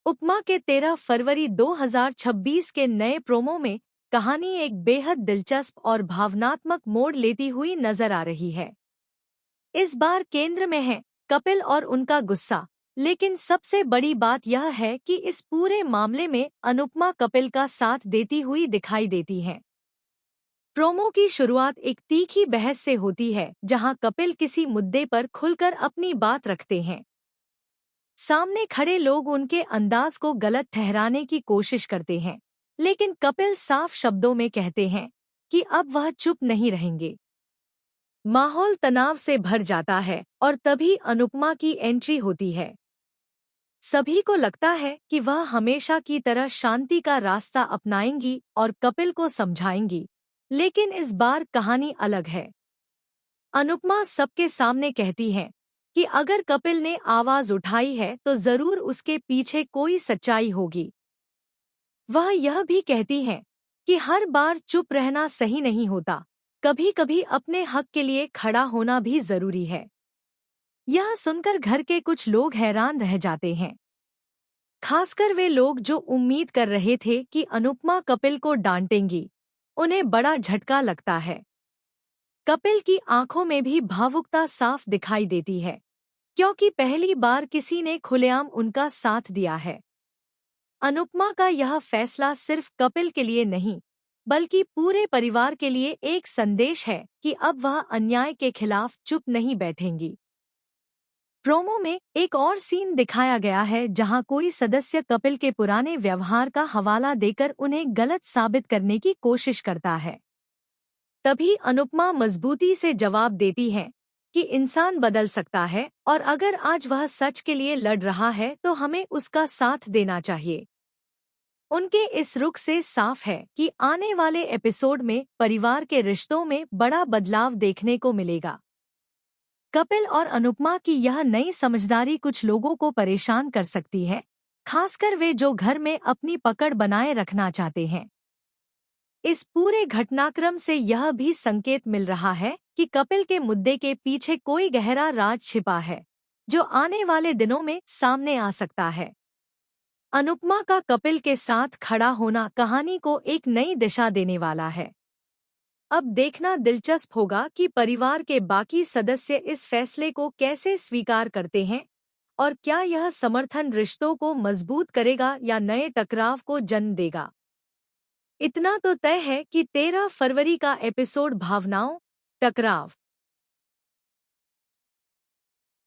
उपमा के 13 फरवरी 2026 के नए प्रोमो में कहानी एक बेहद दिलचस्प और भावनात्मक मोड़ लेती हुई नजर आ रही है। इस बार केंद्र में है कपिल और उनका गुस्सा, लेकिन सबसे बड़ी बात यह है कि इस पूरे मामले में अनुपमा कपिल का साथ देती हुई दिखाई देती हैं। प्रोमो की शुरुआत एक तीखी बहस से होती है, जहां कपिल किसी मुद्दे पर खुलकर अपनी बात रखते हैं। सामने खड़े लोग उनके अंदाज को गलत ठहराने की कोशिश करते हैं, लेकिन कपिल साफ शब्दों में कहते हैं कि अब वह चुप नहीं रहेंगे। माहौल तनाव से भर जाता है और तभी अनुपमा की एंट्री होती है। सभी को लगता है कि वह हमेशा की तरह शांति का रास्ता अपनाएंगी और कपिल को समझाएंगी, लेकिन इस बार कहानी अलग है। अनुपमा सबके सामने कहती हैं कि अगर कपिल ने आवाज उठाई है तो जरूर उसके पीछे कोई सच्चाई होगी। वह यह भी कहती हैं कि हर बार चुप रहना सही नहीं होता, कभी कभी अपने हक के लिए खड़ा होना भी जरूरी है। यह सुनकर घर के कुछ लोग हैरान रह जाते हैं, खासकर वे लोग जो उम्मीद कर रहे थे कि अनुपमा कपिल को डांटेंगी। उन्हें बड़ा झटका लगता है। कपिल की आंखों में भी भावुकता साफ दिखाई देती है, क्योंकि पहली बार किसी ने खुलेआम उनका साथ दिया है। अनुपमा का यह फैसला सिर्फ कपिल के लिए नहीं, बल्कि पूरे परिवार के लिए एक संदेश है कि अब वह अन्याय के खिलाफ चुप नहीं बैठेंगी। प्रोमो में एक और सीन दिखाया गया है, जहां कोई सदस्य कपिल के पुराने व्यवहार का हवाला देकर उन्हें गलत साबित करने की कोशिश करता है। तभी अनुपमा मजबूती से जवाब देती है कि इंसान बदल सकता है और अगर आज वह सच के लिए लड़ रहा है तो हमें उसका साथ देना चाहिए। उनके इस रुख से साफ है कि आने वाले एपिसोड में परिवार के रिश्तों में बड़ा बदलाव देखने को मिलेगा। कपिल और अनुपमा की यह नई समझदारी कुछ लोगों को परेशान कर सकती है, खासकर वे जो घर में अपनी पकड़ बनाए रखना चाहते हैं। इस पूरे घटनाक्रम से यह भी संकेत मिल रहा है कि कपिल के मुद्दे के पीछे कोई गहरा राज छिपा है, जो आने वाले दिनों में सामने आ सकता है। अनुपमा का कपिल के साथ खड़ा होना कहानी को एक नई दिशा देने वाला है। अब देखना दिलचस्प होगा कि परिवार के बाकी सदस्य इस फैसले को कैसे स्वीकार करते हैं और क्या यह समर्थन रिश्तों को मजबूत करेगा या नए टकराव को जन्म देगा। इतना तो तय है कि 13 फरवरी का एपिसोड भावनाओं, टकराव